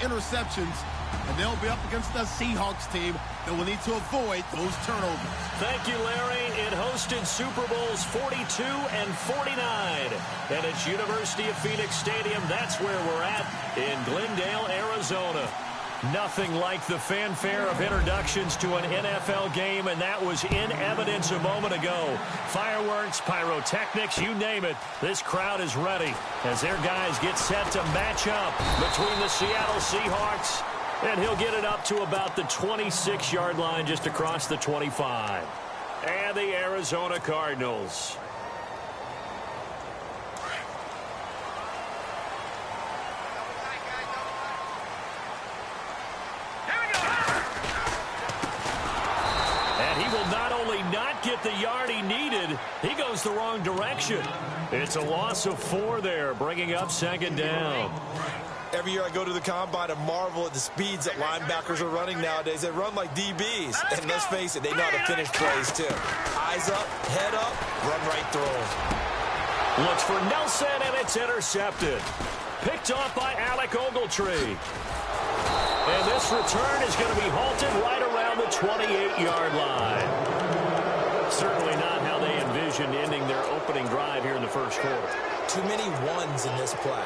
interceptions, and they'll be up against the Seahawks team that will need to avoid those turnovers. Thank you, Larry. It hosted Super Bowls 42 and 49. And it's University of Phoenix Stadium. That's where we're at in Glendale, Arizona. Nothing like the fanfare of introductions to an NFL game, and that was in evidence a moment ago. Fireworks, pyrotechnics, you name it. This crowd is ready as their guys get set to match up between the Seattle Seahawks, and he'll get it up to about the 26-yard line just across the 25. And the Arizona Cardinals. Not get the yard he needed. He goes the wrong direction. It's a loss of 4 there, bringing up second down. Every year I go to the combine and marvel at the speeds that linebackers are running nowadays. They run like DBs. And let's face it, they know how to finish plays too. Eyes up, head up, run right through them. Looks for Nelson, and it's intercepted. Picked off by Alec Ogletree. And this return is going to be halted right around the 28-yard line. Certainly not how they envisioned ending their opening drive here in the first quarter. Too many ones in this play.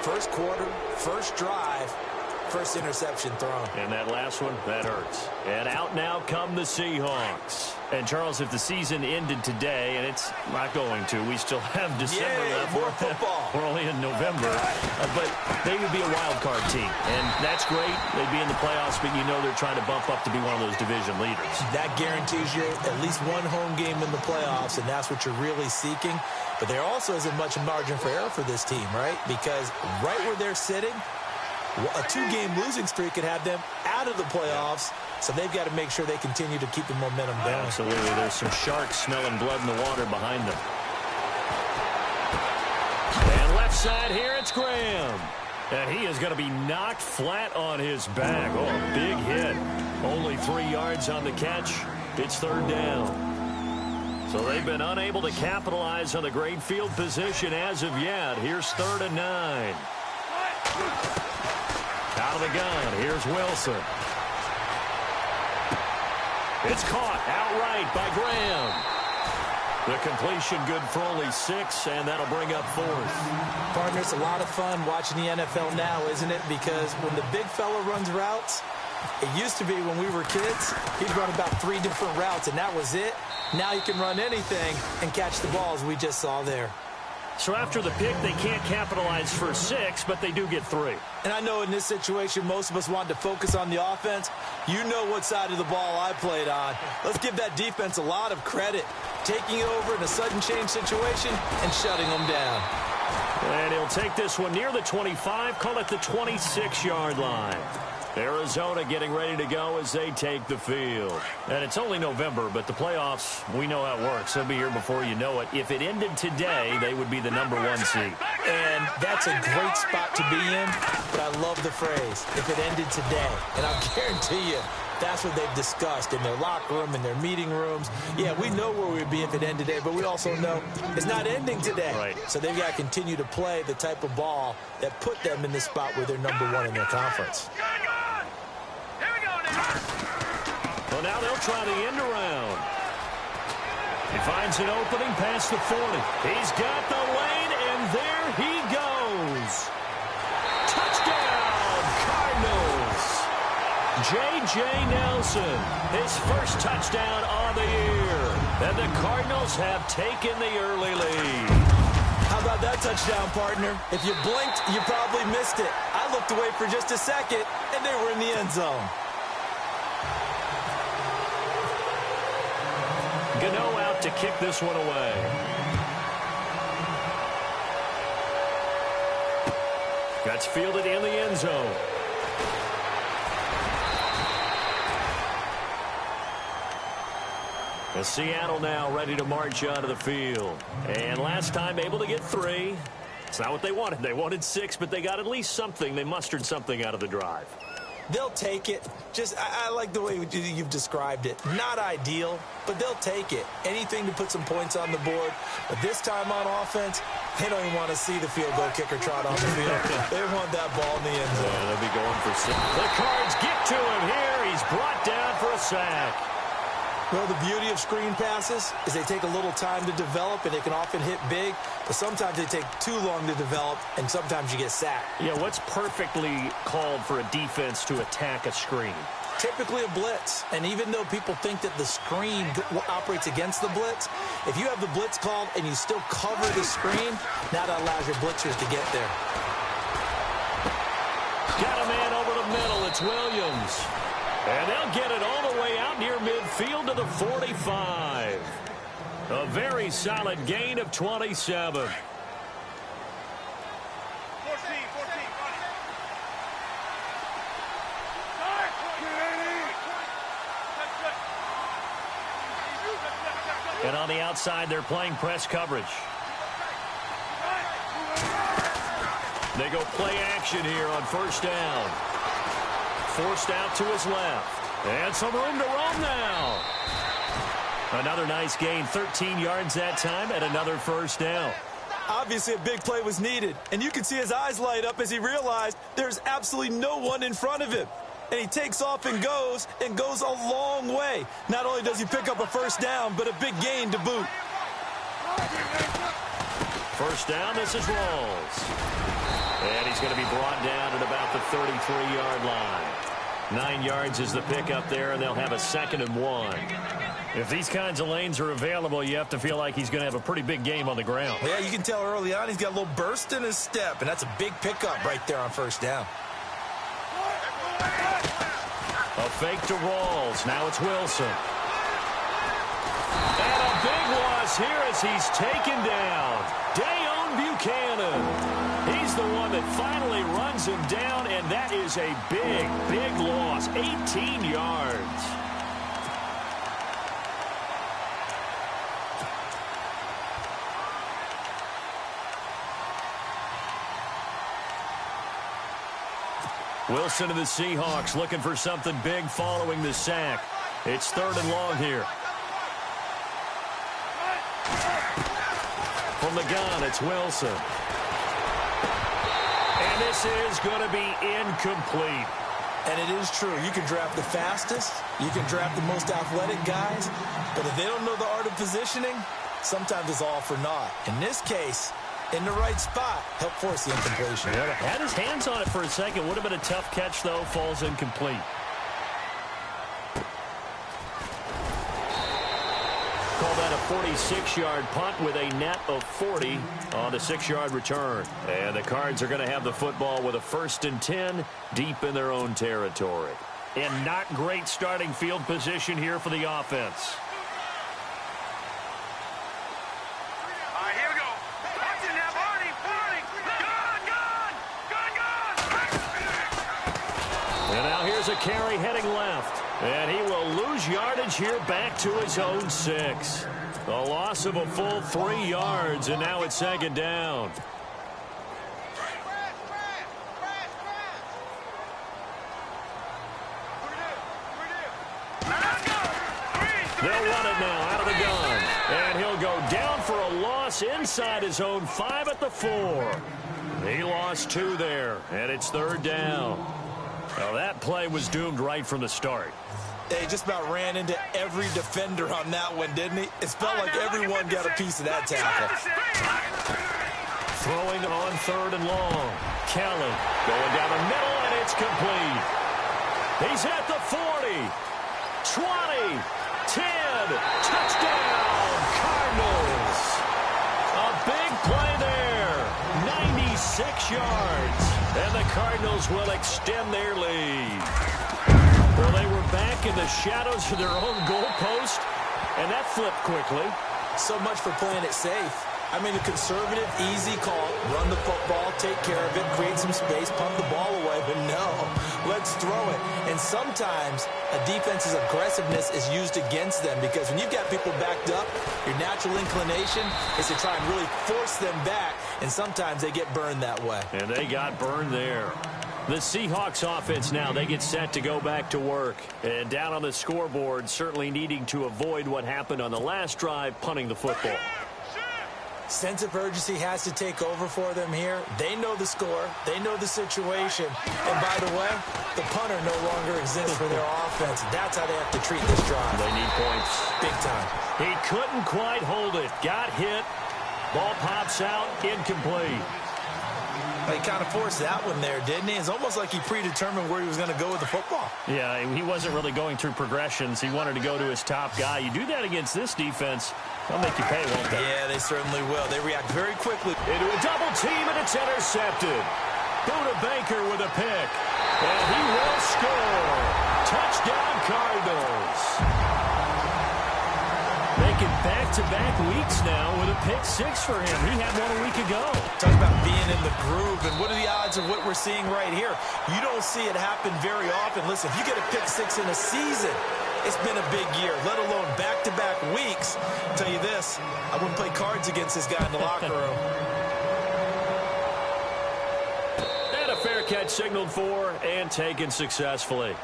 First quarter, first drive, first interception thrown. And that last one, that hurts. And out now come the Seahawks. And, Charles, if the season ended today, and it's not going to, we still have December left. More football. We're only in November. But they would be a wild card team. And that's great. They'd be in the playoffs, but you know they're trying to bump up to be one of those division leaders. That guarantees you at least one home game in the playoffs, and that's what you're really seeking. But there also isn't much margin for error for this team, right? Because right where they're sitting, a 2-game losing streak could have them out of the playoffs. So they've got to make sure they continue to keep the momentum going. Absolutely. There's some sharks smelling blood in the water behind them. And left side here, it's Graham. And he is going to be knocked flat on his back. Oh, a big hit. Only 3 yards on the catch. It's third down. So they've been unable to capitalize on the great field position as of yet. Here's 3rd and 9. Out of the gun. Here's Wilson. It's caught outright by Graham. The completion good for only 6, and that'll bring up 4th. Partner, it's a lot of fun watching the NFL now, isn't it? Because when the big fella runs routes, it used to be when we were kids, he'd run about 3 different routes, and that was it. Now you can run anything and catch the ball, as we just saw there. So after the pick, they can't capitalize for 6, but they do get 3. And I know in this situation, most of us want to focus on the offense. You know what side of the ball I played on. Let's give that defense a lot of credit. Taking it over in a sudden change situation and shutting them down. And he'll take this one near the 25, call it the 26-yard line. Arizona getting ready to go as they take the field. And it's only November, but the playoffs, we know how it works. They'll be here before you know it. If it ended today, they would be the #1 seed. And that's a great spot to be in, but I love the phrase, if it ended today. And I'll guarantee you, that's what they've discussed in their locker room, in their meeting rooms. Yeah, we know where we'd be if it ended today, but we also know it's not ending today. Right. So they've got to continue to play the type of ball that put them in the spot where they're #1 in their conference. Well, now they'll try the end around. He finds an opening past the 40. He's got the lane, and there he goes. Touchdown, Cardinals. J.J. Nelson, his first touchdown of the year. And the Cardinals have taken the early lead. How about that touchdown, partner? If you blinked, you probably missed it. I looked away for just a second, and they were in the end zone. Gano out to kick this one away. That's fielded in the end zone. And Seattle now ready to march onto the field. And last time able to get 3. It's not what they wanted. They wanted 6, but they got at least something. They mustered something out of the drive. They'll take it. I like the way you've described it. Not ideal, but they'll take it. Anything to put some points on the board. But this time on offense, They don't even want to see the field goal kicker trot on the field. They want that ball in the end zone. Yeah, they'll be going for 6. The Cards get to him here. He's brought down for a sack. Well, the beauty of screen passes is they take a little time to develop, and they can often hit big, but sometimes they take too long to develop, and sometimes you get sacked. Yeah, what's perfectly called for a defense to attack a screen? Typically a blitz, and even though people think that the screen operates against the blitz, if you have the blitz called and you still cover the screen, now that allows your blitzers to get there. Got a man over the middle. It's Williams. And they'll get it all the way out near midfield to the 45. A very solid gain of 27. And on the outside, they're playing press coverage. They go play action here on first down. Forced out to his left. And some room to roam now. Another nice gain, 13 yards that time, and another first down. Obviously, a big play was needed, and you can see his eyes light up as he realized there's absolutely no one in front of him. And he takes off and goes a long way. Not only does he pick up a first down, but a big gain to boot. First down, this is Rawls. And he's going to be brought down at about the 33-yard line. 9 yards is the pickup there, and they'll have a 2nd and 1. If these kinds of lanes are available, you have to feel like he's going to have a pretty big game on the ground. Yeah, you can tell early on he's got a little burst in his step, and that's a big pickup right there on first down. A fake to Rawls. Now it's Wilson. And a big loss here as he's taken down. Dayon Buchanan. He's the one that finally runs him down, and that is a big, big loss. 18 yards. Wilson and the Seahawks looking for something big following the sack. It's 3rd and long here. From the gun, it's Wilson. And this is going to be incomplete. And it is true. You can draft the fastest. You can draft the most athletic guys. But if they don't know the art of positioning, sometimes it's all for naught. In this case, in the right spot, help force the incompletion. Yeah, had his hands on it for a second. Would have been a tough catch, though. Falls incomplete. Call that a 46-yard punt with a net of 40 on the 6-yard return. And the Cards are going to have the football with a 1st and 10 deep in their own territory. And not great starting field position here for the offense. And now here's a carry heading left. And he will lose yardage here back to his own 6. A loss of a full 3 yards, and now it's 2nd down. They'll run it now out of the gun. And he'll go down for a loss inside his own 5 at the 4. He lost 2 there, and it's 3rd down. Well, that play was doomed right from the start. He just about ran into every defender on that one, didn't he? It felt like everyone got a piece of that tackle. Throwing on 3rd and long. Kelly going down the middle, and it's complete. He's at the 40, 20, 10. Touchdown, Cardinals. A big play there. 96 yards. And the Cardinals will extend their lead. Well, they were back in the shadows of their own goalpost, and that flipped quickly. So much for playing it safe. I mean, a conservative, easy call, run the football, take care of it, create some space, pump the ball away, but no, let's throw it. And sometimes a defense's aggressiveness is used against them because when you've got people backed up, your natural inclination is to try and really force them back, and sometimes they get burned that way. And they got burned there. The Seahawks offense now, they get set to go back to work. And down on the scoreboard, certainly needing to avoid what happened on the last drive, punting the football. Sense of urgency has to take over for them here. They know the score. They know the situation. And by the way, the punter no longer exists for their offense. That's how they have to treat this drive. They need points. Big time. He couldn't quite hold it. Got hit. Ball pops out. Incomplete. He kind of forced that one there, didn't he? It's almost like he predetermined where he was going to go with the football. Yeah, he wasn't really going through progressions. He wanted to go to his top guy. You do that against this defense, they'll make you pay, won't they? Yeah, they certainly will. They react very quickly. Into a double team, and it's intercepted. Buda Baker with a pick. And he will score. Touchdown, Cardinals. Making back-to-back weeks now with a pick six for him. He had one a week ago. Talk about being in the groove, and what are the odds of what we're seeing right here? You don't see it happen very often. Listen, if you get a pick six in a season, it's been a big year, let alone back-to-back weeks. I'll tell you this, I wouldn't play cards against this guy in the locker room. And a fair catch signaled for and taken successfully.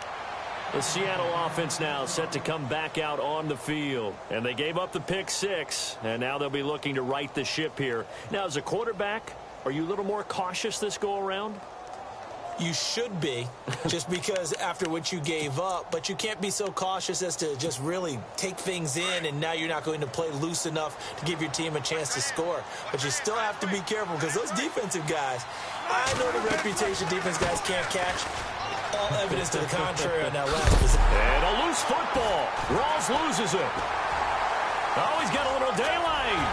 The Seattle offense now set to come back out on the field. And they gave up the pick six, and now they'll be looking to right the ship here. Now, as a quarterback, are you a little more cautious this go-around? You should be, just because after what you gave up, but you can't be so cautious as to just really take things in, and now you're not going to play loose enough to give your team a chance to score. But you still have to be careful, because those defensive guys, I know the reputation defense guys can't catch. All evidence to the contrary on that last position. And a loose football. Rawls loses it. Oh, he's got a little daylight.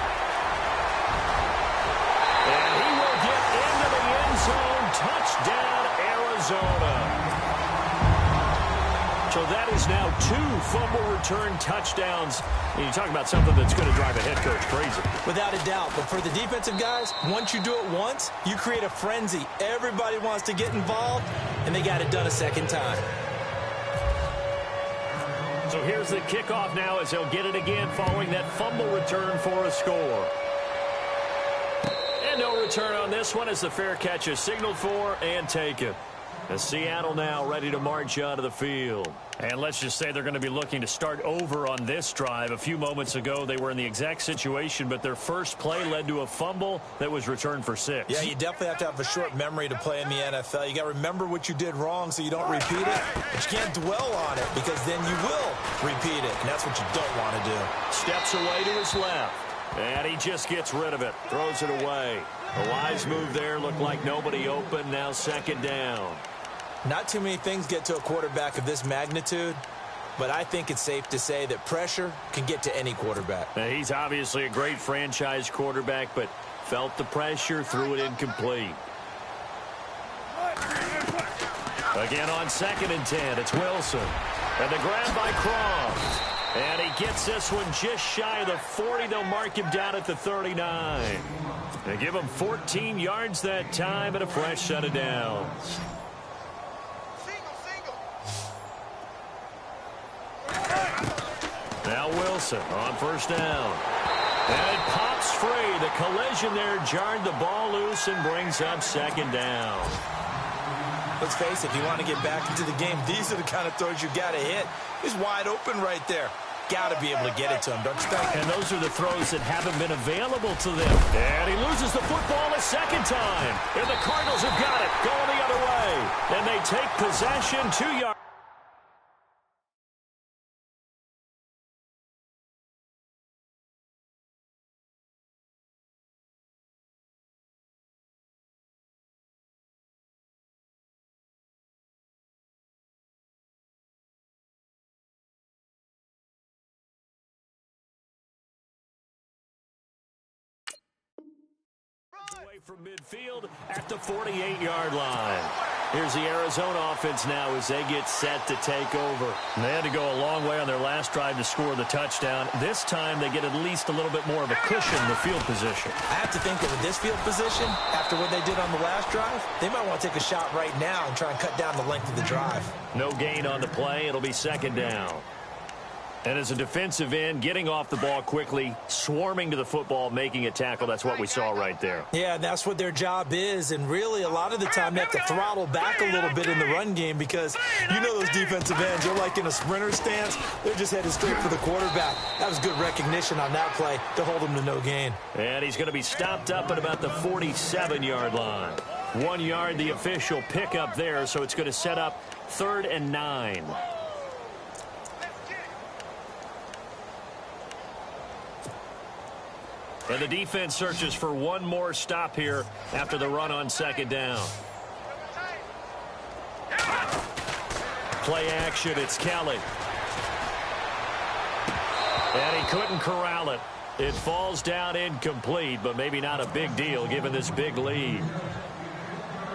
And he will get into the end zone. Touchdown, Arizona. So that is now 2 fumble return touchdowns. And you talk about something that's going to drive a head coach crazy. Without a doubt. But for the defensive guys, once you do it once, you create a frenzy. Everybody wants to get involved, and they got it done a second time. So here's the kickoff now as they'll get it again following that fumble return for a score. And no return on this one as the fair catch is signaled for and taken. As Seattle now ready to march out of the field. And let's just say they're going to be looking to start over on this drive. A few moments ago, they were in the exact situation, but their first play led to a fumble that was returned for 6. Yeah, you definitely have to have a short memory to play in the NFL. You got to remember what you did wrong so you don't repeat it. But you can't dwell on it because then you will repeat it, and that's what you don't want to do. Steps away to his left, and he just gets rid of it. Throws it away. A wise move there. Looked like nobody open. Now second down. Not too many things get to a quarterback of this magnitude, but I think it's safe to say that pressure can get to any quarterback. Now, he's obviously a great franchise quarterback, but felt the pressure, threw it incomplete. Again on 2nd and 10, it's Wilson. And the grab by Croft. And he gets this one just shy of the 40. They'll mark him down at the 39. They give him 14 yards that time and a fresh set of downs. Now Wilson on first down. And it pops free. The collision there jarred the ball loose and brings up second down. Let's face it, if you want to get back into the game, these are the kind of throws you got to hit. He's wide open right there. Got to be able to get it to him, don't you think? And those are the throws that haven't been available to them. And he loses the football a second time. And the Cardinals have got it going the other way. And they take possession 2 yards. Away from midfield at the 48-yard line. Here's the Arizona offense now as they get set to take over. And they had to go a long way on their last drive to score the touchdown. This time they get at least a little bit more of a cushion in the field position. I have to think that with this field position, after what they did on the last drive, they might want to take a shot right now and try and cut down the length of the drive. No gain on the play. It'll be second down. And as a defensive end, getting off the ball quickly, swarming to the football, making a tackle, that's what we saw right there. Yeah, and that's what their job is. And really, a lot of the time, they have to throttle back a little bit in the run game because you know those defensive ends, they're like in a sprinter stance. They're just headed straight for the quarterback. That was good recognition on that play to hold him to no gain. And he's going to be stopped up at about the 47-yard line. 1 yard, the official pickup there, so it's going to set up 3rd and 9. And the defense searches for one more stop here after the run on 2nd down. Play action, it's Kelly. And he couldn't corral it. It falls down incomplete, but maybe not a big deal given this big lead.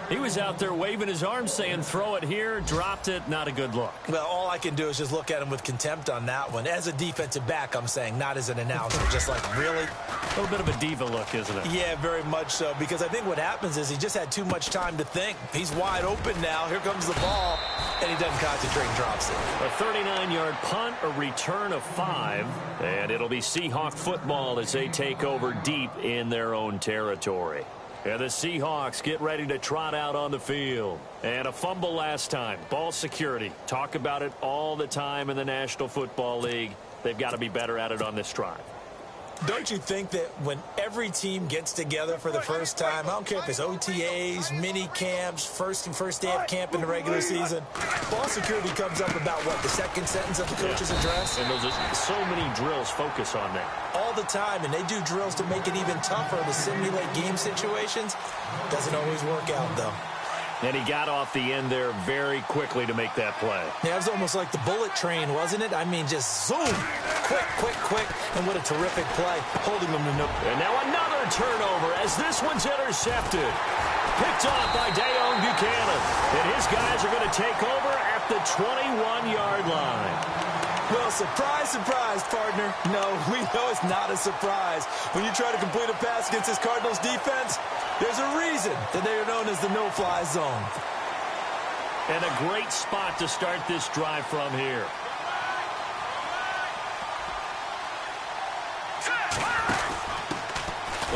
He was out there waving his arms saying, throw it here, dropped it, not a good look. Well, all I can do is just look at him with contempt on that one. As a defensive back, I'm saying, not as an announcer. Just like, really? A little bit of a diva look, isn't it? Yeah, very much so, because I think what happens is he just had too much time to think. He's wide open now. Here comes the ball, and he doesn't concentrate and drops it. A 39-yard punt, a return of 5, and it'll be Seahawk football as they take over deep in their own territory. And the Seahawks get ready to trot out on the field. And a fumble last time. Ball security. Talk about it all the time in the National Football League. They've got to be better at it on this drive. Don't you think that when every team gets together for the first time, I don't care if it's OTAs, mini camps, first day of camp in the regular season, ball security comes up about, what, the second sentence of the coach's address? And those are so many drills focus on that. All the time, and they do drills to make it even tougher to simulate game situations. Doesn't always work out, though. And he got off the end there very quickly to make that play. Yeah, it was almost like the bullet train, wasn't it? I mean, just zoom, quick, and what a terrific play, holding them to no. And now another turnover as this one's intercepted. Picked off by Dayon Buchanan. And his guys are going to take over at the 21-yard line. Well, surprise, surprise, partner. No, we know it's not a surprise. When you try to complete a pass against this Cardinals defense, there's a reason that they are known as the no-fly zone. And a great spot to start this drive from here.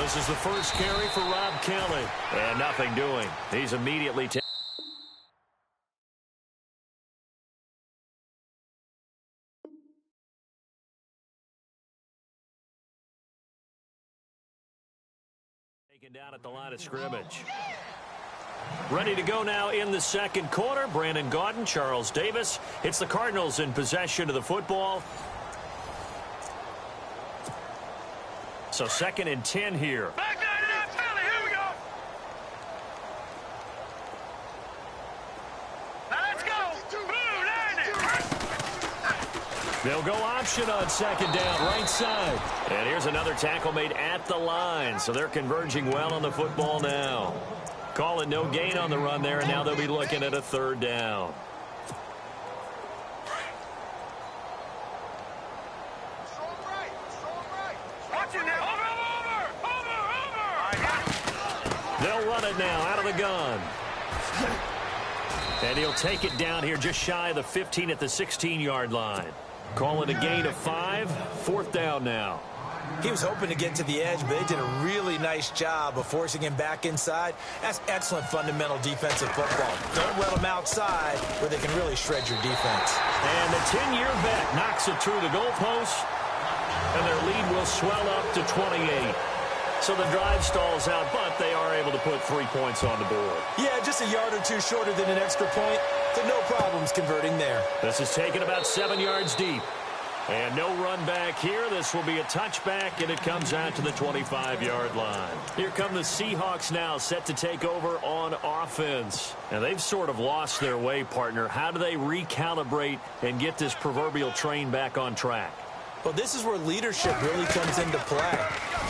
This is the first carry for Rob Kelly. And nothing doing. He's immediately taken. Down at the line of scrimmage. Ready to go now in the second quarter. Brandon Gaudin, Charles Davis. It's the Cardinals in possession of the football. So 2nd and 10 here. Back nine and up, Philly. Here we go. Now let's go. They'll go option on 2nd down, right side. And here's another tackle made at the line. So they're converging well on the football now. Call it no gain on the run there, and now they'll be looking at a 3rd down. They'll run it now out of the gun. And he'll take it down here just shy of the 15 at the 16-yard line. Call it a gain of 5. 4th down now. He was hoping to get to the edge, but they did a really nice job of forcing him back inside. That's excellent fundamental defensive football. Don't let them outside where they can really shred your defense. And the 10-year vet knocks it through the goalpost, and their lead will swell up to 28. So the drive stalls out, but they are able to put 3 points on the board. Yeah, just a yard or two shorter than an extra point, so no problems converting there. This is taken about 7 yards deep. And no run back here. This will be a touchback, and it comes out to the 25-yard line. Here come the Seahawks now, set to take over on offense. And they've sort of lost their way, partner. How do they recalibrate and get this proverbial train back on track? Well, this is where leadership really comes into play.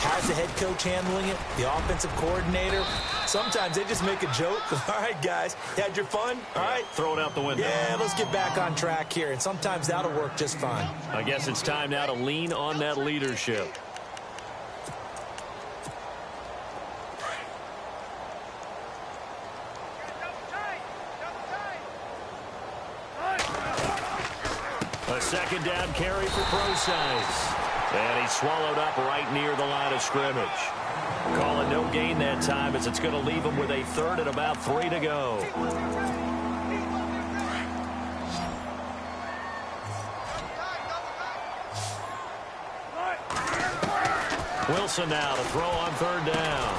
How's the head coach handling it? The offensive coordinator? Sometimes they just make a joke. All right, guys, had your fun? All right. Throw it out the window. Yeah, let's get back on track here. And sometimes that'll work just fine. I guess it's time now to lean on that leadership. A Second down carry for Procise. And he's swallowed up right near the line of scrimmage. Calling no gain that time as it's going to leave him with a third and about 3 to go. Wilson now to throw on third down.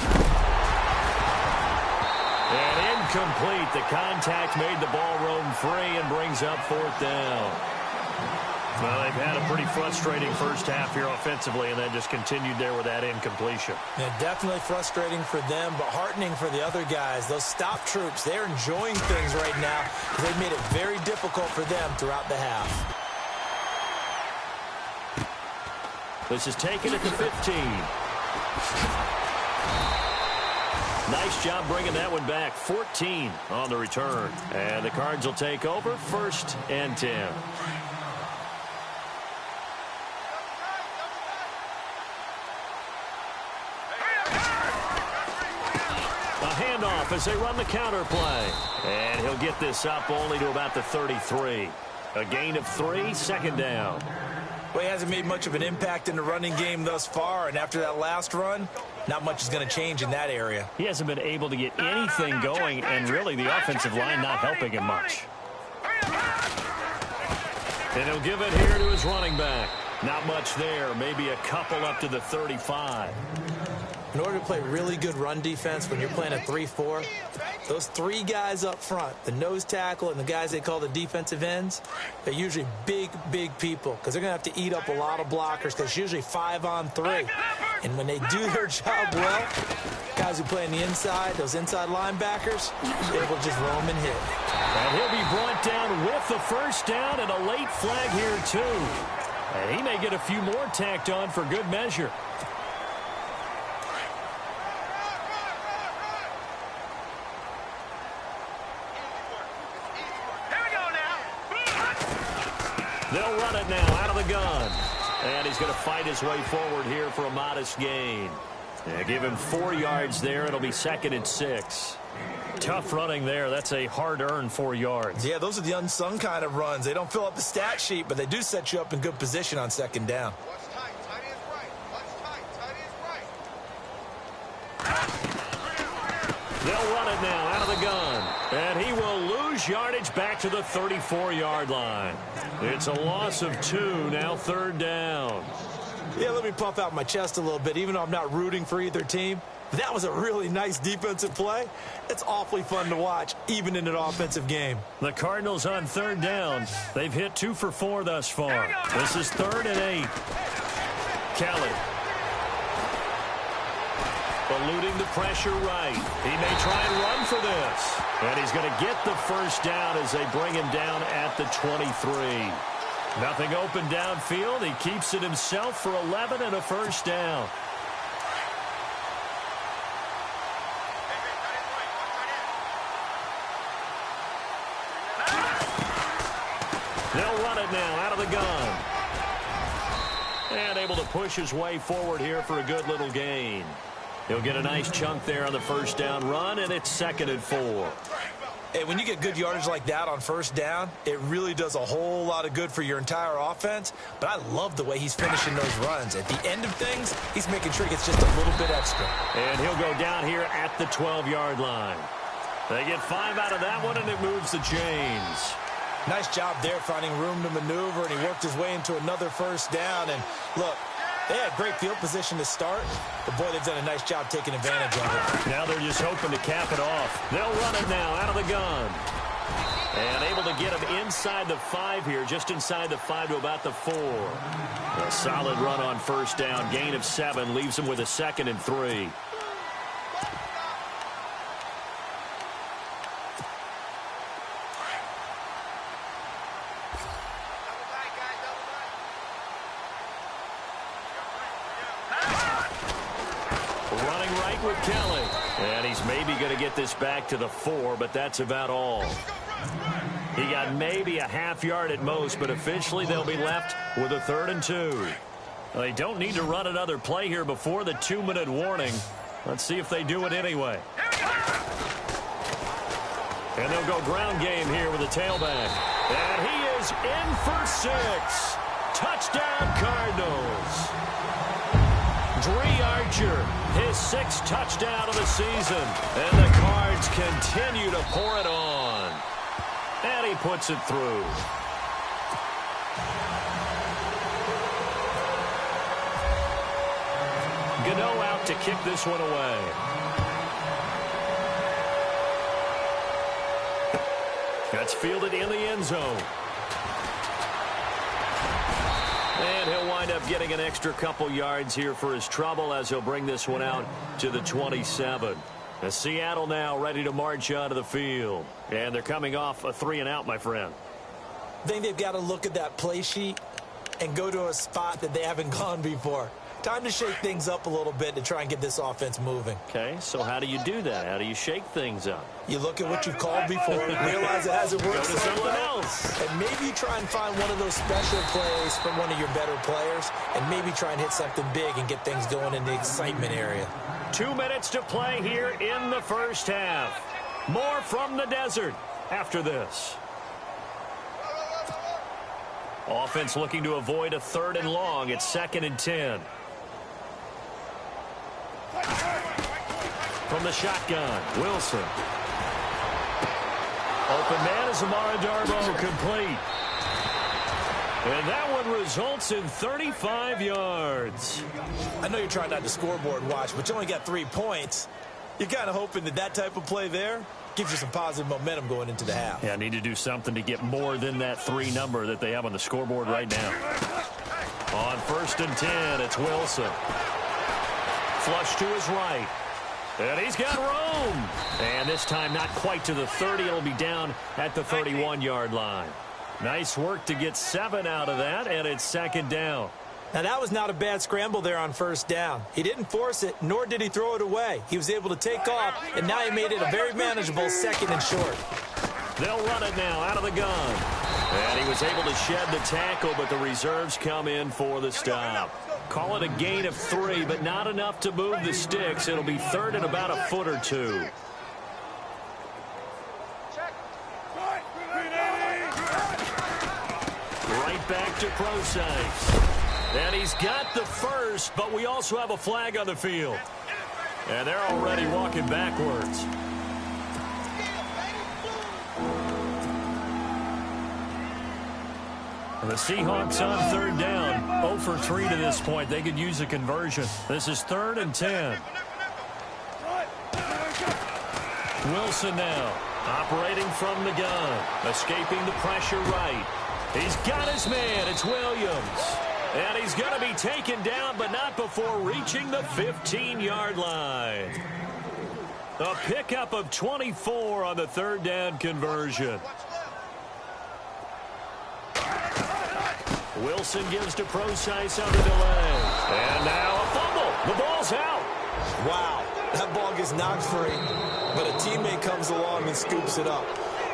And incomplete. The contact made the ball roam free and brings up fourth down. Well, they've had a pretty frustrating first half here offensively, and then just continued there with that incompletion. Yeah, definitely frustrating for them, but heartening for the other guys. Those stop troops, they're enjoying things right now because they've made it very difficult for them throughout the half. This is taken at the 15. Nice job bringing that one back. 14 on the return. And the Cards will take over, 1st and 10. Handoff as they run the counter play. And he'll get this up only to about the 33. A gain of 3, 2nd down. Well, he hasn't made much of an impact in the running game thus far, and after that last run, not much is going to change in that area. He hasn't been able to get anything going, and really the offensive line not helping him much. And he'll give it here to his running back. Not much there, maybe a couple up to the 35. In order to play really good run defense when you're playing a 3-4, those 3 guys up front, the nose tackle and the guys they call the defensive ends, they're usually big, big people because they're going to have to eat up a lot of blockers because it's usually 5 on 3. And when they do their job well, guys who play on the inside, those inside linebackers, they will just roam and hit. And he'll be brought down with the first down and a late flag here too. And he may get a few more tacked on for good measure. They'll run it now out of the gun. And he's going to fight his way forward here for a modest gain. Yeah, give him 4 yards there. It'll be 2nd and 6. Tough running there. That's a hard-earned 4 yards. Yeah, those are the unsung kind of runs. They don't fill up the stat sheet, but they do set you up in good position on 2nd down. What's tight? Tight is right. What's tight? Tight is right. They'll run it now out of the gun. And he will lose yardage back to the 34-yard line. It's a loss of 2, now 3rd down. Yeah, let me puff out my chest a little bit, even though I'm not rooting for either team. That was a really nice defensive play. It's awfully fun to watch, even in an offensive game. The Cardinals on 3rd down. They've hit 2 for 4 thus far. This is 3rd and 8. Kelly. Eluding the pressure right. He may try and run for this. And he's going to get the first down as they bring him down at the 23. Nothing open downfield. He keeps it himself for 11 and a first down. They'll run it now out of the gun. And able to push his way forward here for a good little gain. He'll get a nice chunk there on the first down run, and it's 2nd and 4. Hey, when you get good yardage like that on first down, it really does a whole lot of good for your entire offense. But I love the way he's finishing those runs. At the end of things, he's making sure he gets just a little bit extra. And he'll go down here at the 12-yard line. They get 5 out of that one, and it moves the chains. Nice job there finding room to maneuver, and he worked his way into another first down. And look, they had great field position to start, but boy, they've done a nice job taking advantage of it. Now they're just hoping to cap it off. They'll run it now out of the gun. And able to get him inside the 5 here, just inside the 5 to about the 4. A solid run on first down. Gain of 7 leaves him with a 2nd and 3. With Kelly. And he's maybe going to get this back to the 4, but that's about all. He got maybe a half yard at most, but officially they'll be left with a 3rd and 2. They don't need to run another play here before the 2-minute warning. Let's see if they do it anyway. And they'll go ground game here with a tailback. And he is in for 6. Touchdown, Cardinals. Dree Archer, his 6th touchdown of the season. And the Cards continue to pour it on. And he puts it through. Gano out to kick this one away. That's fielded in the end zone. And he'll wind up getting an extra couple yards here for his trouble as he'll bring this one out to the 27. And Seattle now ready to march onto the field. And they're coming off a 3-and-out, my friend. I think they've got to look at that play sheet and go to a spot that they haven't gone before. Time to shake things up a little bit to try and get this offense moving. Okay, so how do you do that? How do you shake things up? You look at what you've called before, realize it hasn't worked. Go to something else. And maybe you try and find one of those special plays from one of your better players, and maybe try and hit something big and get things going in the excitement area. 2 minutes to play here in the first half. More from the desert after this. Offense looking to avoid a 3rd and long. It's 2nd and 10. From the shotgun, Wilson. Open man is Amara Darbo, complete. And that one results in 35 yards. I know you're trying not to scoreboard watch, but you only got 3 points. You're kind of hoping that type of play there gives you some positive momentum going into the half. Yeah, need to do something to get more than that 3 number that they have on the scoreboard right now. On 1st and 10, it's Wilson. Flush to his right. And he's got room. And this time not quite to the 30. It'll be down at the 31-yard line. Nice work to get 7 out of that, and it's 2nd down. Now, that was not a bad scramble there on 1st down. He didn't force it, nor did he throw it away. He was able to take off, and now he made it a very manageable 2nd and short. They'll run it now out of the gun. And he was able to shed the tackle, but the reserves come in for the stop. Call it a gain of 3, but not enough to move the sticks. It'll be 3rd and about a foot or 2. Right back to Procise. And he's got the first, but we also have a flag on the field. And they're already walking backwards. The Seahawks on 3rd down. 0 for 3 to this point. They could use a conversion. This is 3rd and 10. Wilson now operating from the gun. Escaping the pressure right. He's got his man. It's Williams. And he's going to be taken down, but not before reaching the 15-yard line. A pickup of 24 on the 3rd down conversion. Wilson gives to Procise on the delay. And now a fumble. The ball's out. Wow, that ball gets knocked free, but a teammate comes along and scoops it up.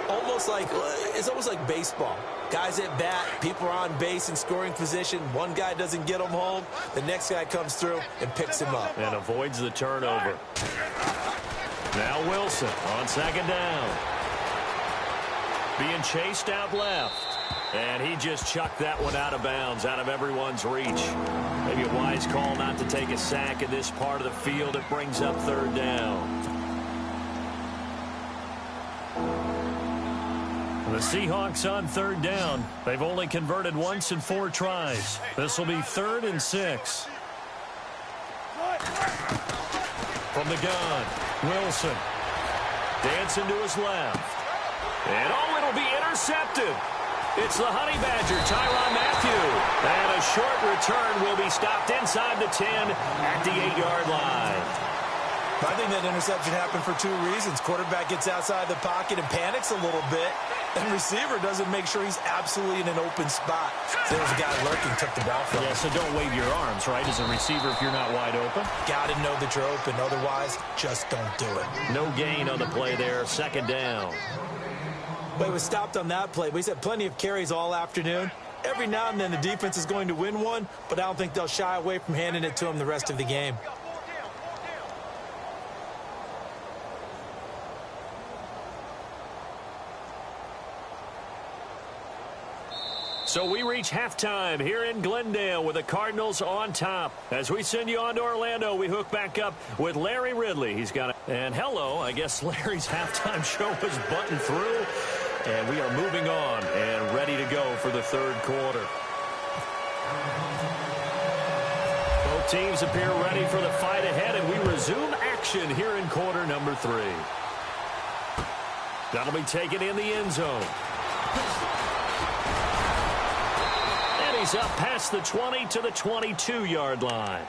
It's almost like baseball. Guys at bat, people are on base in scoring position. One guy doesn't get him home. The next guy comes through and picks him up. And avoids the turnover. Now Wilson on 2nd down. Being chased out left. And he just chucked that one out of bounds, out of everyone's reach. Maybe a wise call not to take a sack in this part of the field. It brings up 3rd down. The Seahawks on 3rd down. They've only converted once in 4 tries. This will be 3rd and 6. From the gun, Wilson. Dancing to his left. And it'll be intercepted. It's the Honey Badger, Tyrann Mathieu. And a short return will be stopped inside the 10 at the 8-yard line. I think that interception happened for 2 reasons. Quarterback gets outside the pocket and panics a little bit. And receiver doesn't make sure he's absolutely in an open spot. So there's a guy lurking, took the ball from him. Yeah, so don't wave your arms, right, as a receiver if you're not wide open. Got to know that you're open. Otherwise, just don't do it. No gain on the play there. 2nd down. Well, he was stopped on that play. But he's had plenty of carries all afternoon. Every now and then the defense is going to win one, but I don't think they'll shy away from handing it to him the rest of the game. So we reach halftime here in Glendale with the Cardinals on top. As we send you on to Orlando, we hook back up with Larry Ridley. He's got and hello, I guess Larry's halftime show was buttoned through. And we are moving on and ready to go for the third quarter. Both teams appear ready for the fight ahead, and we resume action here in quarter number 3. That'll be taken in the end zone. And he's up past the 20 to the 22-yard line.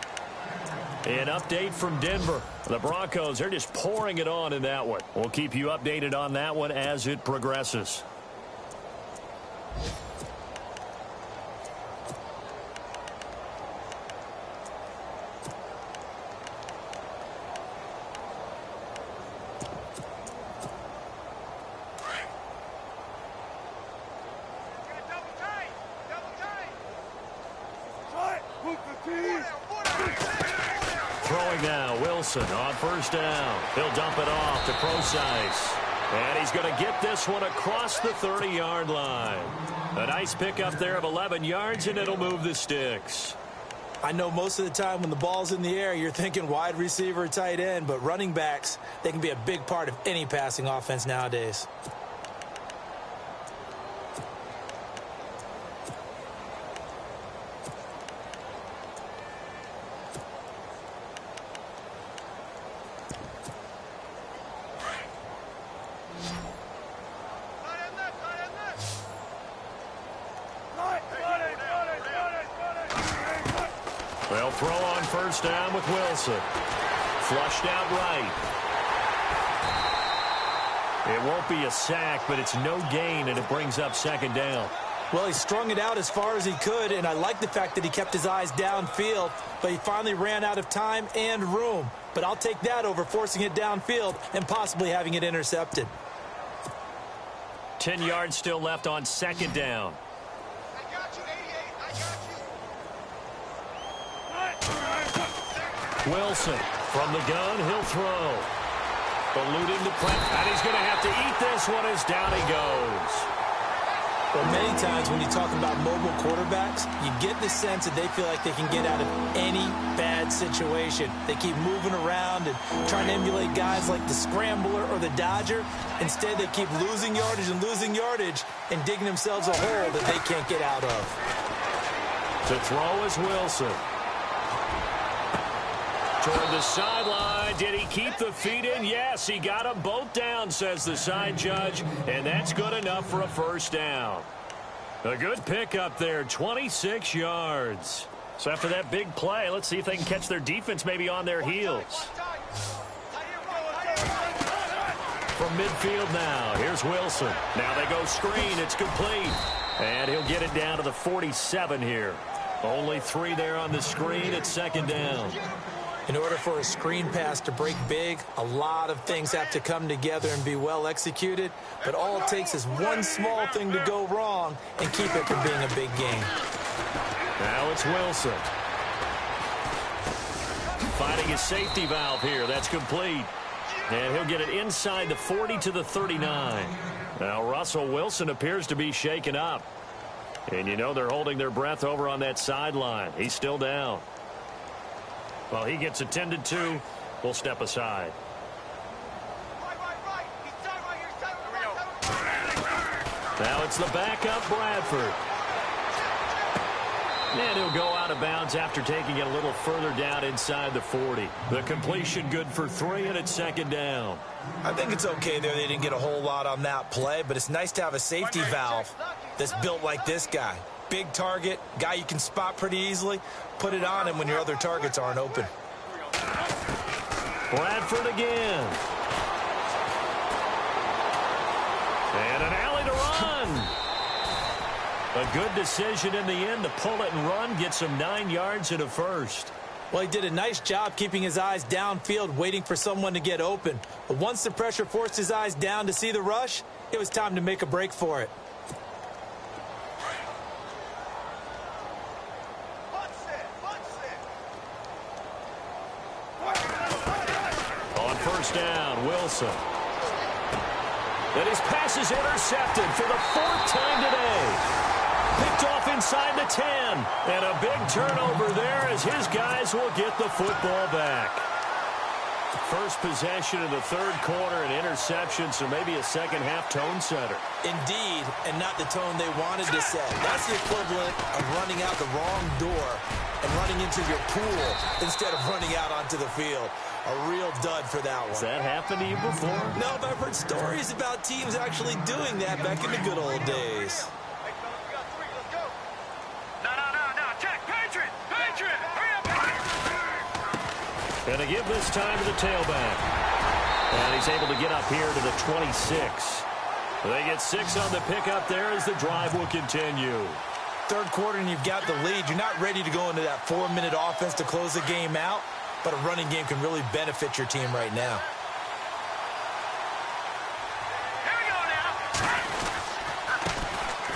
An update from Denver. The Broncos are just pouring it on in that one. We'll keep you updated on that one as it progresses. Throwing now, Wilson on first down. He'll dump it off to Procise. And he's going to get this one across the 30-yard line. A nice pickup there of 11 yards, and it'll move the sticks. I know most of the time when the ball's in the air, you're thinking wide receiver, tight end, but running backs, they can be a big part of any passing offense nowadays. They'll throw on first down with Wilson. Flushed out right. It won't be a sack, but it's no gain, and it brings up second down. Well, he strung it out as far as he could, and I like the fact that he kept his eyes downfield, but he finally ran out of time and room. But I'll take that over forcing it downfield and possibly having it intercepted. 10 yards still left on second down. I got you, 88. I got you. Wilson from the gun, he'll throw. Eluding the press, and he's going to have to eat this one as down he goes. Well, many times when you talk about mobile quarterbacks, you get the sense that they feel like they can get out of any bad situation. They keep moving around and trying to emulate guys like the Scrambler or the Dodger. Instead, they keep losing yardage and digging themselves a hole that they can't get out of. To throw is Wilson. Toward the sideline. Did he keep the feet in? Yes, he got them both down, says the side judge, and that's good enough for a first down. A good pickup there, 26 yards. So after that big play, let's see if they can catch their defense maybe on their heels. From midfield now, here's Wilson. Now they go screen, it's complete. And he'll get it down to the 47 here. Only 3 there on the screen at second down. In order for a screen pass to break big, a lot of things have to come together and be well executed. But all it takes is one small thing to go wrong and keep it from being a big game. Now it's Wilson. Finding his safety valve here. That's complete. And he'll get it inside the 40 to the 39. Now Russell Wilson appears to be shaken up. And you know they're holding their breath over on that sideline. He's still down. Well, he gets attended to. We'll step aside. Now it's the backup Bradford. And he'll go out of bounds after taking it a little further down inside the 40. The completion good for 3, and it's second down. I think it's okay there. They didn't get a whole lot on that play, but it's nice to have a safety valve that's built like this guy. Big target, guy you can spot pretty easily. Put it on him when your other targets aren't open. Bradford again. And an alley to run. A good decision in the end to pull it and run. Get some 9 yards and a first. Well, he did a nice job keeping his eyes downfield, waiting for someone to get open. But once the pressure forced his eyes down to see the rush, it was time to make a break for it. On first down, Wilson. And his pass is intercepted for the 4th time today. Picked off to 10. And a big turnover there as his guys will get the football back. First possession in the third quarter, an interception, so maybe a second-half tone setter. Indeed, and not the tone they wanted to set. That's the equivalent of running out the wrong door and running into your pool instead of running out onto the field. A real dud for that one. Has that happened to you before? No, but I've heard stories about teams actually doing that back in the good old days. Hey, fellas, we got 3. Let's go. No. Check. Patriot. Hurry up. Gonna give this time to the tailback. And he's able to get up here to the 26. They get 6 on the pickup there as the drive will continue. Third quarter and you've got the lead. You're not ready to go into that 4-minute offense to close the game out, but a running game can really benefit your team right now. Here we go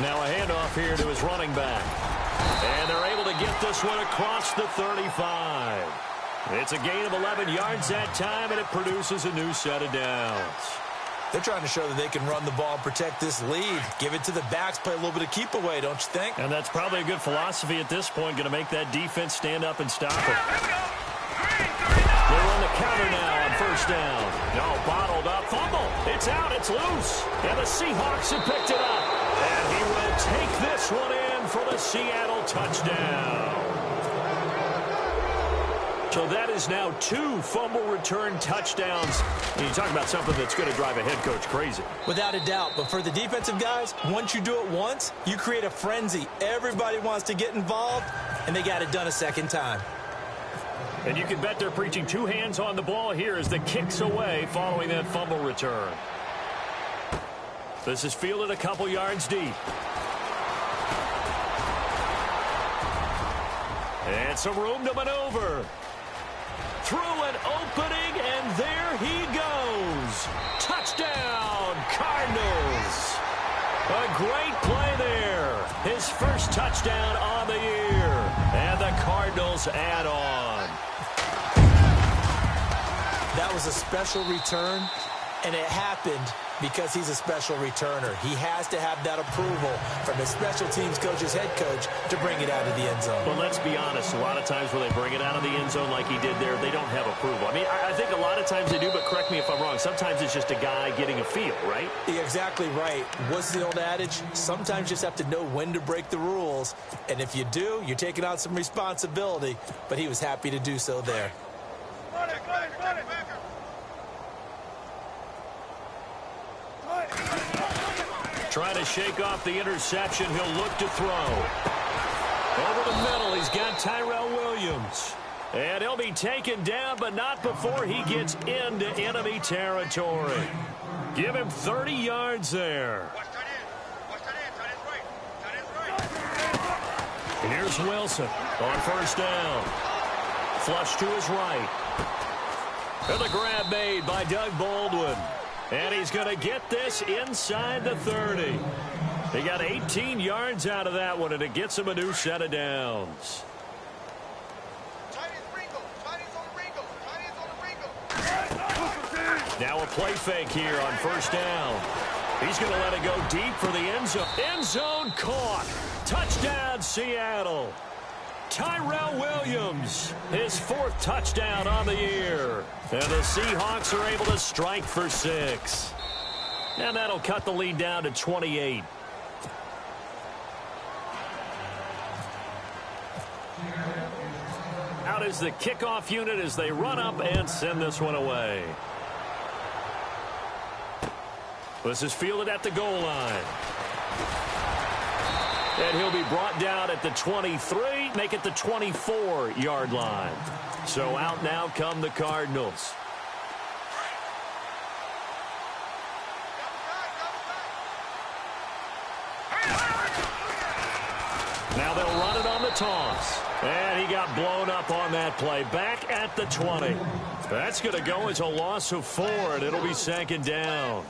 now. Now a handoff here to his running back. And they're able to get this one across the 35. It's a gain of 11 yards that time, and it produces a new set of downs. They're trying to show that they can run the ball and protect this lead. Give it to the backs, play a little bit of keep away, don't you think? And that's probably a good philosophy at this point, going to make that defense stand up and stop it. Here we go. They're on the counter now on first down. No, bottled up, fumble. It's out, it's loose. And the Seahawks have picked it up. And he will take this one in for the Seattle touchdown. So that is now 2 fumble return touchdowns. And you talk about something that's going to drive a head coach crazy. Without a doubt. But for the defensive guys, once you do it once, you create a frenzy. Everybody wants to get involved, and they got it done a second time. And you can bet they're preaching 2 hands on the ball here as the kick's away following that fumble return. This is fielded a couple yards deep. And some room to maneuver. Through an opening, and there he goes. Touchdown, Cardinals. A great play there. His first touchdown on the year. And the Cardinals add on. That was a special return, and it happened because he's a special returner. He has to have that approval from his special teams coach's head coach to bring it out of the end zone. Well, let's be honest. A lot of times when they bring it out of the end zone like he did there, they don't have approval. I mean, I think a lot of times they do, but correct me if I'm wrong. Sometimes it's just a guy getting a feel, right? You're exactly right. What's the old adage? Sometimes you just have to know when to break the rules. And if you do, you're taking on some responsibility. But he was happy to do so there. Run it. Trying to shake off the interception. He'll look to throw. Over the middle, he's got Tyrell Williams. And he'll be taken down, but not before he gets into enemy territory. Give him 30 yards there. Watch that in. Tight end's right. And here's Wilson on first down. Flush to his right. And the grab made by Doug Baldwin. And he's going to get this inside the 30. He got 18 yards out of that one, and it gets him a new set of downs. Tight end's on the Ringo. Now a play fake here on first down. He's going to let it go deep for the end zone. End zone caught. Touchdown, Seattle. Tyrell Williams, his 4th touchdown on the year. And the Seahawks are able to strike for 6. And that'll cut the lead down to 28. Out is the kickoff unit as they run up and send this one away. This is fielded at the goal line. And he'll be brought down at the 23, make it the 24-yard line. So out now come the Cardinals. Now they'll run it on the toss. And he got blown up on that play. Back at the 20. That's going to go as a loss of 4, and it'll be second down.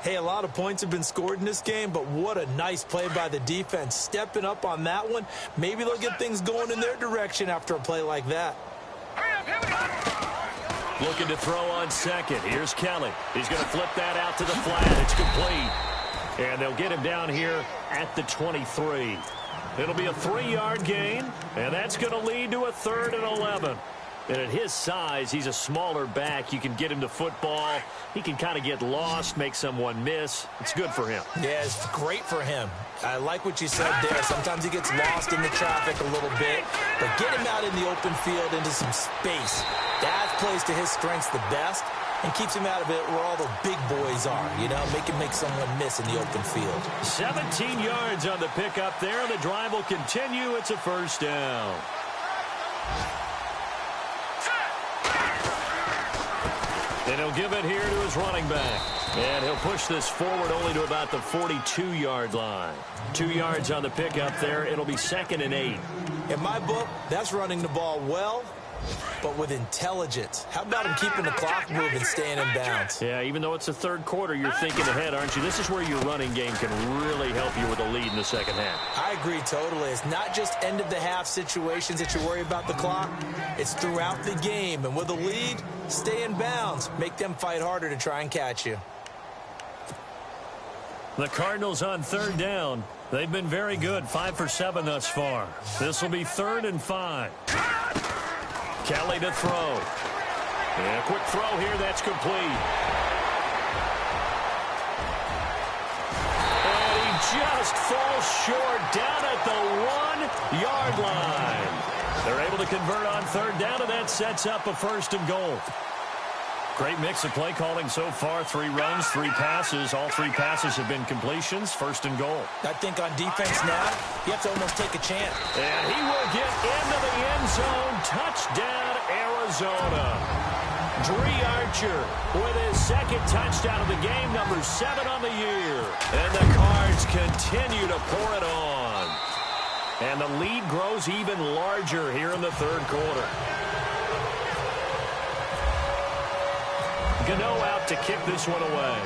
Hey, a lot of points have been scored in this game, but what a nice play by the defense. Stepping up on that one. Maybe they'll get things going in their direction after a play like that. Looking to throw on second. Here's Kelly. He's going to flip that out to the flat. It's complete. And they'll get him down here at the 23. It'll be a 3-yard gain, and that's going to lead to a 3rd and 11. And at his size, he's a smaller back. You can get him to football. He can kind of get lost, make someone miss. It's good for him. Yeah, it's great for him. I like what you said there. Sometimes he gets lost in the traffic a little bit, but get him out in the open field into some space. That plays to his strengths the best and keeps him out of it where all the big boys are, you know, make someone miss in the open field. 17 yards on the pickup there. The drive will continue. It's a 1st down. And he'll give it here to his running back. And he'll push this forward only to about the 42-yard line. 2 yards on the pickup there. It'll be 2nd and 8. In my book, that's running the ball well, but with intelligence. How about him keeping the clock moving, staying in bounds? Yeah, even though it's the 3rd quarter, you're thinking ahead, aren't you? This is where your running game can really help you with a lead in the 2nd half. I agree totally. It's not just end-of-the-half situations that you worry about the clock. It's throughout the game. And with a lead, stay in bounds. Make them fight harder to try and catch you. The Cardinals on 3rd down. They've been very good, 5 for 7 thus far. This will be 3rd and 5. Kelly to throw. And a quick throw here, that's complete. And he just falls short down at the 1-yard line. They're able to convert on 3rd down, and that sets up a 1st and goal. Great mix of play calling so far. 3 runs, 3 passes. All 3 passes have been completions. 1st and goal. I think on defense now, you have to almost take a chance. And he will get into the end zone. Touchdown, Arizona. Dree Archer with his 2nd touchdown of the game, number 7 on the year. And the Cards continue to pour it on. And the lead grows even larger here in the 3rd quarter. Gano out to kick this one away.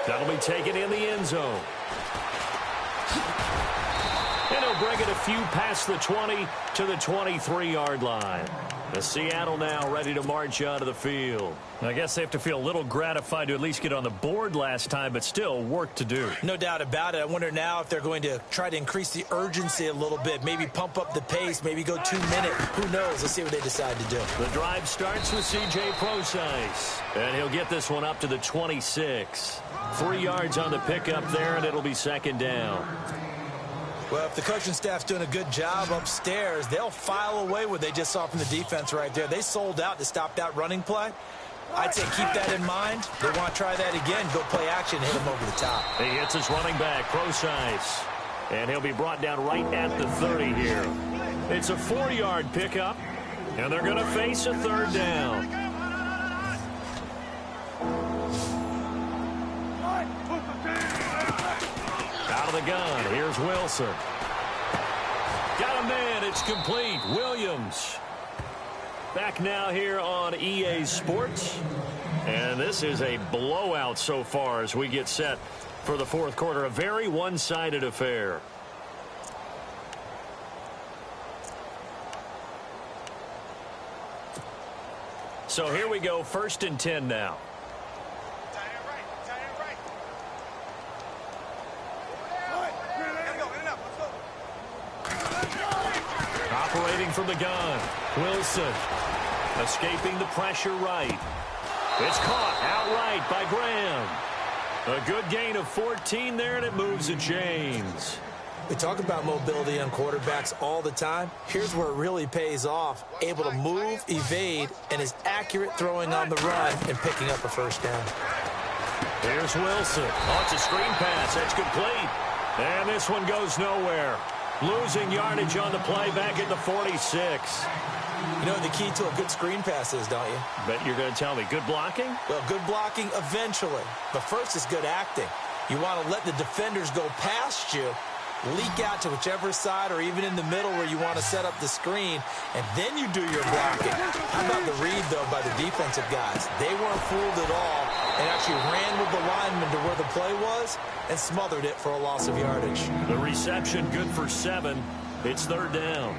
That'll be taken in the end zone. And he'll bring it a few past the 20 to the 23-yard line. The Seattle now ready to march onto the field. I guess they have to feel a little gratified to at least get on the board last time, but still work to do. No doubt about it. I wonder now if they're going to try to increase the urgency a little bit, maybe pump up the pace, maybe go 2 minutes. Who knows? Let's see what they decide to do. The drive starts with C.J. Prosise, and he'll get this one up to the 26. 3 yards on the pickup there, and it'll be 2nd down. Well, if the coaching staff's doing a good job upstairs, they'll file away what they just saw from the defense right there. They sold out to stop that running play. I'd say keep that in mind. They want to try that again, go play action, hit him over the top. He hits his running back, Prosise, and he'll be brought down right at the 30 here. It's a 4-yard pickup, and they're going to face a 3rd down. Out of the gun, here's Wilson. Got a man, it's complete. Williams. Back now here on EA Sports. And this is a blowout so far as we get set for the 4th quarter. A very one-sided affair. So here we go, 1st and 10 now. Operating from the gun. Wilson escaping the pressure right. It's caught outright by Graham. A good gain of 14 there, and it moves the chains. We talk about mobility on quarterbacks all the time. Here's where it really pays off. Able to move, evade, and is accurate throwing on the run and picking up a 1st down. Here's Wilson. Oh, it's a screen pass. That's complete. And this one goes nowhere. Losing yardage on the play back at the 46. You know what the key to a good screen pass is, don't you? Bet you're going to tell me. Good blocking? Well, good blocking eventually. But first is good acting. You want to let the defenders go past you, leak out to whichever side or even in the middle where you want to set up the screen, and then you do your blocking. How about the read, though, by the defensive guys? They weren't fooled at all and actually ran with the lineman to where the play was and smothered it for a loss of yardage. The reception good for 7. It's third down.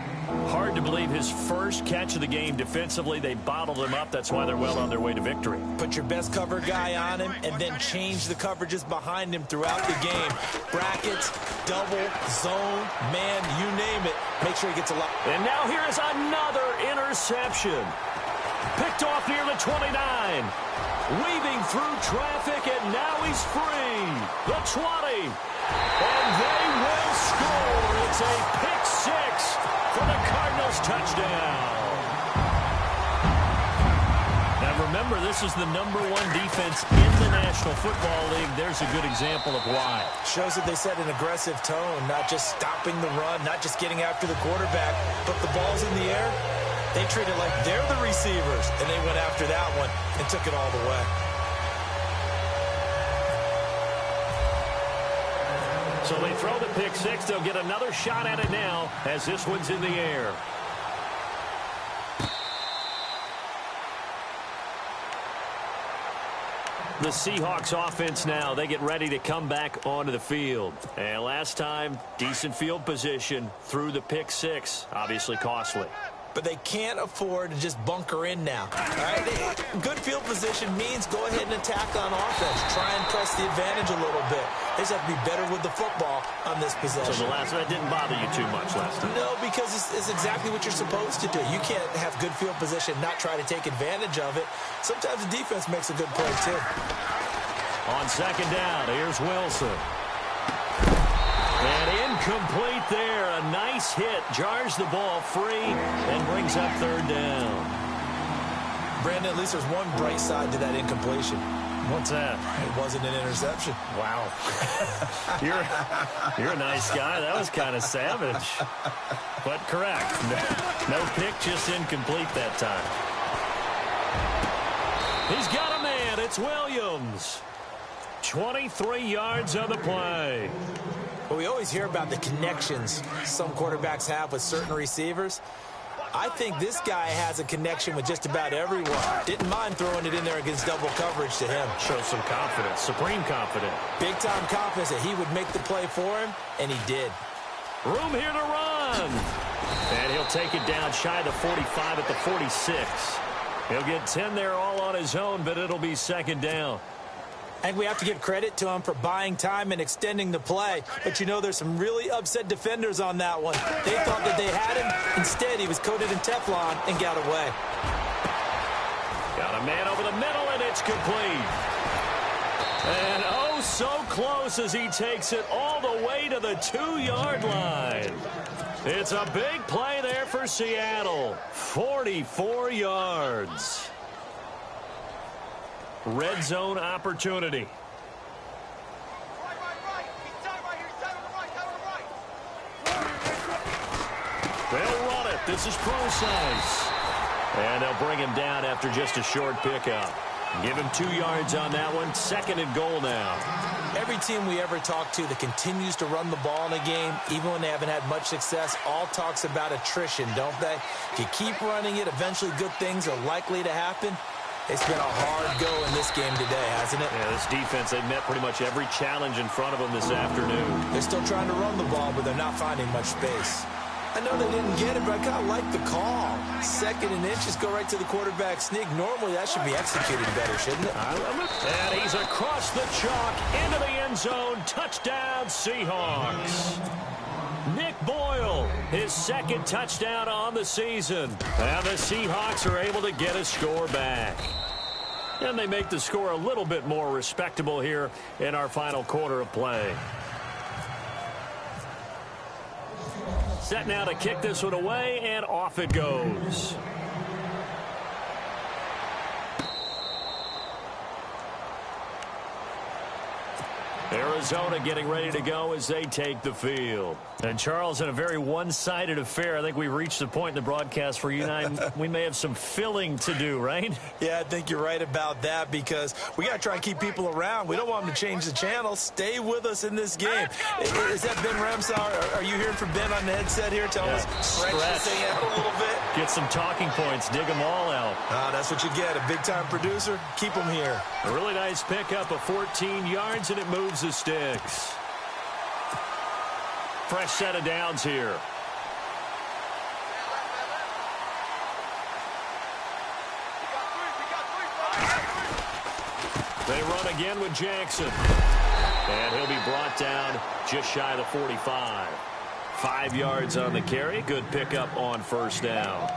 Hard to believe his first catch of the game defensively. They bottled him up. That's why they're well on their way to victory. Put your best cover guy on him and then change the coverages behind him throughout the game. Brackets, double, zone, man, you name it. Make sure he gets a lot. And now here is another interception. Picked off near the 29. Weaving through traffic, and now he's free. The 20. And they will score. It's a pick six for the Cardinals touchdown. Now remember, this is the #1 defense in the National Football League. There's a good example of why. Shows that they set an aggressive tone, not just stopping the run, not just getting after the quarterback, but the ball's in the air. They treat it like they're the receivers, and they went after that one and took it all the way. So they throw the pick six. They'll get another shot at it now as this one's in the air. The Seahawks offense now, they get ready to come back onto the field. And last time, decent field position through the pick six. Obviously costly. But they can't afford to just bunker in now. All right? Good field position means go ahead and attack on offense. Try and press the advantage a little bit. They just have to be better with the football on this possession. So that didn't bother you too much last time? No, because it's exactly what you're supposed to do. You can't have good field position, not try to take advantage of it. Sometimes the defense makes a good play, too. On second down, here's Wilson. And incomplete there. A nice hit. Jars the ball free and brings up third down. Brandon, at least there's one bright side to that incompletion. What's that? It wasn't an interception. Wow. You're a nice guy. That was kind of savage. But correct. No pick, just incomplete that time. He's got a man. It's Williams. 23 yards on the play. Well, we always hear about the connections some quarterbacks have with certain receivers. I think this guy has a connection with just about everyone. Didn't mind throwing it in there against double coverage to him. Shows some confidence, supreme confidence. Big-time confidence that he would make the play for him, and he did. Room here to run. And he'll take it down shy of the 45 at the 46. He'll get 10 there all on his own, but it'll be second down. I think we have to give credit to him for buying time and extending the play. But, you know, there's some really upset defenders on that one. They thought that they had him. Instead, he was coated in Teflon and got away. Got a man over the middle, and it's complete. And oh, so close as he takes it all the way to the 2-yard line. It's a big play there for Seattle. 44 yards. Red zone opportunity. They'll run it. This is Procise. And they'll bring him down after just a short pickup. Give him 2 yards on that one. Second and goal now. Every team we ever talk to that continues to run the ball in a game, even when they haven't had much success, all talks about attrition, don't they? If you keep running it, eventually good things are likely to happen. It's been a hard go in this game today, hasn't it? Yeah, this defense, they've met pretty much every challenge in front of them this afternoon. They're still trying to run the ball, but they're not finding much space. I know they didn't get it, but I kind of like the call. Second and inches, go right to the quarterback sneak. Normally, that should be executed better, shouldn't it? And he's across the chalk into the end zone. Touchdown, Seahawks. Nick Boyle, his second touchdown on the season. And the Seahawks are able to get a score back. And they make the score a little bit more respectable here in our final quarter of play. Set now to kick this one away, and off it goes. Arizona getting ready to go as they take the field. And Charles, in a very one-sided affair, I think we've reached the point in the broadcast where you and I, we may have some filling to do, right? Yeah, I think you're right about that because we got to try and keep people around. We don't want them to change the channel. Stay with us in this game. Is that Ben Ramsar? Are you hearing from Ben on the headset here? Tell us, stretch this thing out a little bit. Get some talking points. Dig them all out. That's what you get. A big-time producer. Keep them here. A really nice pickup of 14 yards, and it moves the sticks. Fresh set of downs here. They run again with Jackson. And he'll be brought down just shy of the 45. 5 yards on the carry. Good pickup on first down.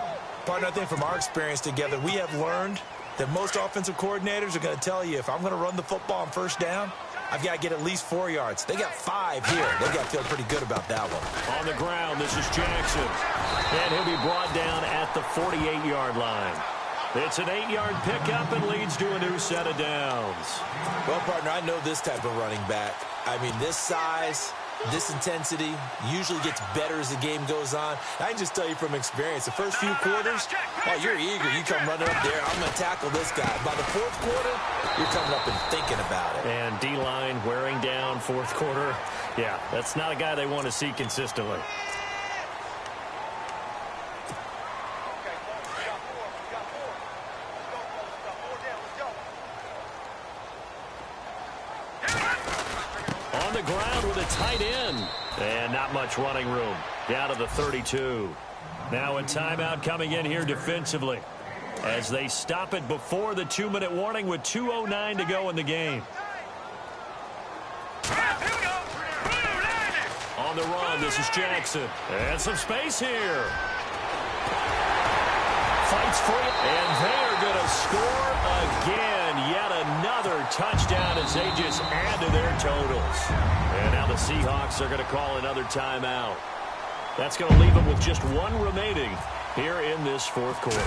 Partner, I think from our experience together, we have learned that most offensive coordinators are going to tell you, if I'm going to run the football on first down, I've got to get at least 4 yards. They got 5 here. They got to feel pretty good about that one. On the ground, this is Jackson. And he'll be brought down at the 48-yard line. It's an 8-yard pickup and leads to a new set of downs. Well, partner, I know this type of running back. I mean, this size, this intensity usually gets better as the game goes on. I can just tell you from experience, the first few quarters, oh, you're eager. You come running up there, I'm going to tackle this guy. By the fourth quarter, you're coming up and thinking about it. And D-line wearing down fourth quarter. Yeah, that's not a guy they want to see consistently. Ground with a tight end. And not much running room. Down to the 32. Now a timeout coming in here defensively as they stop it before the 2-minute warning with 2:09 to go in the game. On the run, this is Jackson. And some space here. Fights free, and they're going to score again. Yet another touchdown as they just add to their totals. And now the Seahawks are going to call another timeout. That's going to leave them with just one remaining here in this fourth quarter.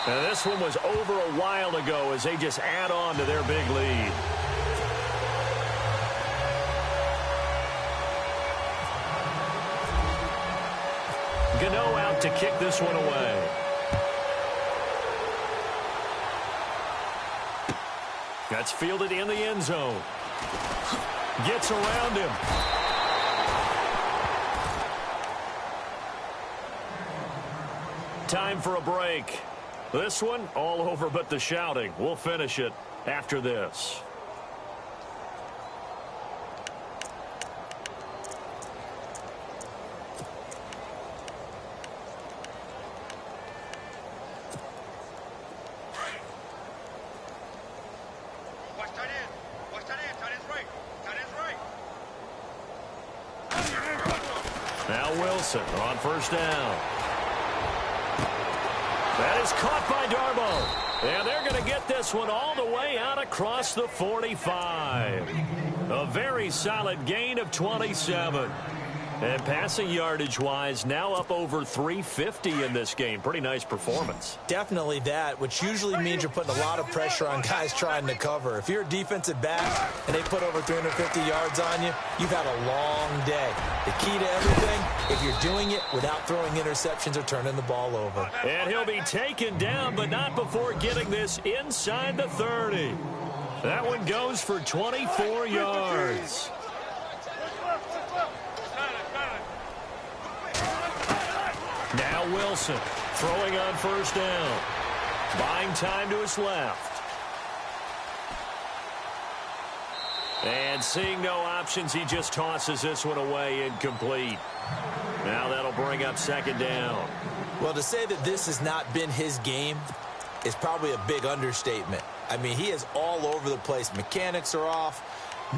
Now this one was over a while ago as they just add on to their big lead. Gano out to kick this one away. That's fielded in the end zone. Gets around him. Time for a break. This one all over but the shouting. We'll finish it after this. Now Wilson on first down. That is caught by Darbo. And they're going to get this one all the way out across the 45. A very solid gain of 27. And passing yardage-wise, now up over 350 in this game. Pretty nice performance. Definitely that, which usually means you're putting a lot of pressure on guys trying to cover. If you're a defensive back and they put over 350 yards on you, you've had a long day. The key to everything, if you're doing it without throwing interceptions or turning the ball over. And he'll be taken down, but not before getting this inside the 30. That one goes for 24 yards. Now Wilson throwing on first down. Buying time to his left. And seeing no options, he just tosses this one away incomplete. Now that'll bring up second down. Well, to say that this has not been his game is probably a big understatement. I mean, he is all over the place. Mechanics are off,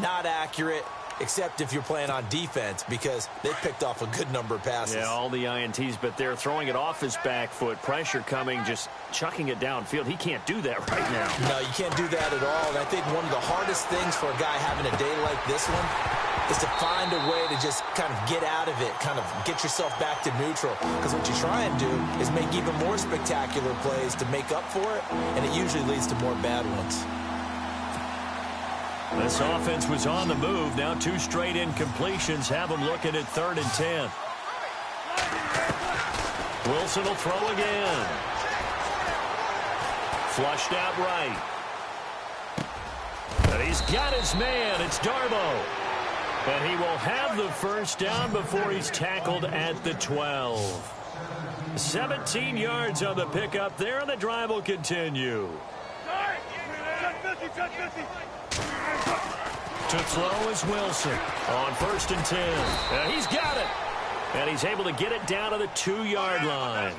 not accurate, except if you're playing on defense, because they picked off a good number of passes. Yeah, all the INTs, but they're throwing it off his back foot. Pressure coming, just chucking it downfield. He can't do that right now. No, you can't do that at all. And I think one of the hardest things for a guy having a day like this one is to find a way to just kind of get out of it, kind of get yourself back to neutral. Because what you try and do is make even more spectacular plays to make up for it, and it usually leads to more bad ones. This offense was on the move. Now 2 straight incompletions have them looking at 3rd and 10. Wilson will throw again. Flushed out right. And he's got his man. It's Darbo. And he will have the first down before he's tackled at the 12. 17 yards on the pickup there, and the drive will continue. To throw is Wilson on 1st and 10. He's got it. And he's able to get it down to the 2-yard line.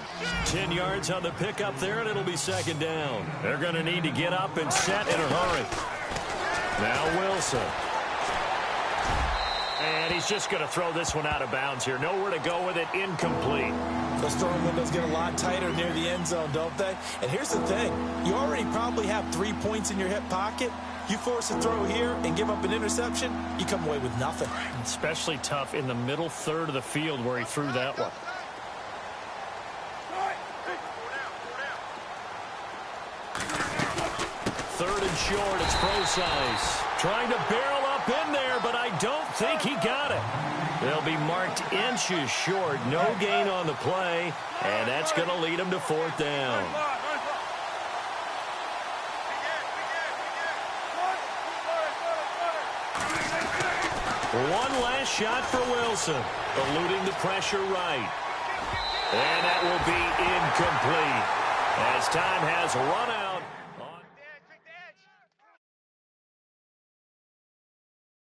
10 yards on the pickup there, and it'll be second down. They're going to need to get up and set in a hurry. Now Wilson. And he's just going to throw this one out of bounds here. Nowhere to go with it. Incomplete. Those throwing windows get a lot tighter near the end zone, don't they? And here's the thing. You already probably have 3 points in your hip pocket. You force a throw here and give up an interception, you come away with nothing. Especially tough in the middle third of the field where he threw that one. Third and short, it's Procise. Trying to barrel up in there, but I don't think he got it. They'll be marked inches short. No gain on the play, and that's going to lead him to fourth down. One last shot for Wilson. Eluding the pressure right. And that will be incomplete as time has run out.